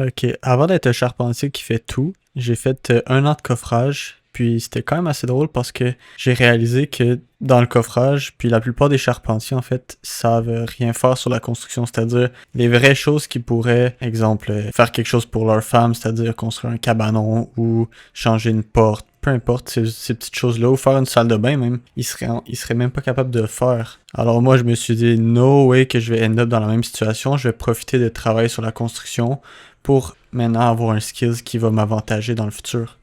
Ok, avant d'être un charpentier qui fait tout, j'ai fait 1 an de coffrage, puis c'était quand même assez drôle parce que j'ai réalisé que dans le coffrage, puis la plupart des charpentiers en fait savent rien faire sur la construction, c'est-à-dire les vraies choses qui pourraient, exemple, faire quelque chose pour leur femme, c'est-à-dire construire un cabanon ou changer une porte, peu importe ces petites choses-là, ou faire une salle de bain même, ils seraient même pas capables de le faire. Alors moi je me suis dit no way que je vais end up dans la même situation, je vais profiter de travailler sur la construction pour maintenant avoir un skills qui va m'avantager dans le futur.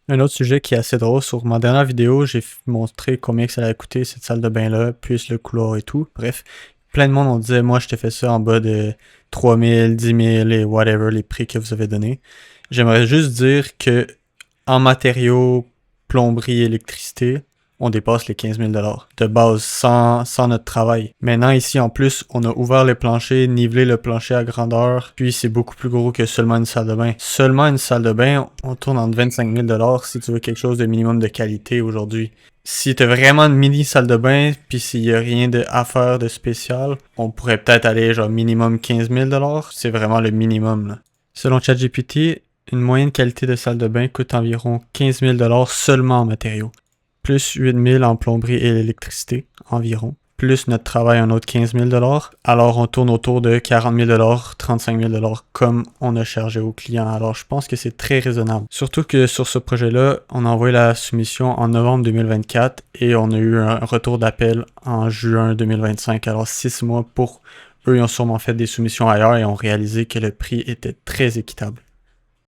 Un autre sujet qui est assez drôle, sur ma dernière vidéo, j'ai montré combien que ça allait coûter cette salle de bain-là, plus le couloir et tout. Bref, plein de monde on disait, moi je te fais ça en bas de 3000, 10 000 et whatever les prix que vous avez donnés. J'aimerais juste dire que en matériaux, plomberie, électricité, on dépasse les 15 000 de base sans notre travail. Maintenant, ici, en plus, on a ouvert le plancher, nivelé le plancher à grandeur, puis c'est beaucoup plus gros que seulement une salle de bain. Seulement une salle de bain, on tourne entre 25 000 si tu veux quelque chose de minimum de qualité aujourd'hui. Si t'as vraiment une mini salle de bain, puis s'il y a rien à faire de spécial, on pourrait peut-être aller genre minimum 15 000 c'est vraiment le minimum là. Selon ChatGPT, une moyenne qualité de salle de bain coûte environ 15 000 seulement en matériaux, plus 8 000 en plomberie et l'électricité environ, plus notre travail un autre 15 000 alors on tourne autour de 40 000 35 000 comme on a chargé au client. Alors je pense que c'est très raisonnable. Surtout que sur ce projet-là, on a envoyé la soumission en novembre 2024 et on a eu un retour d'appel en juin 2025. Alors 6 mois pour eux, ils ont sûrement fait des soumissions ailleurs et ont réalisé que le prix était très équitable.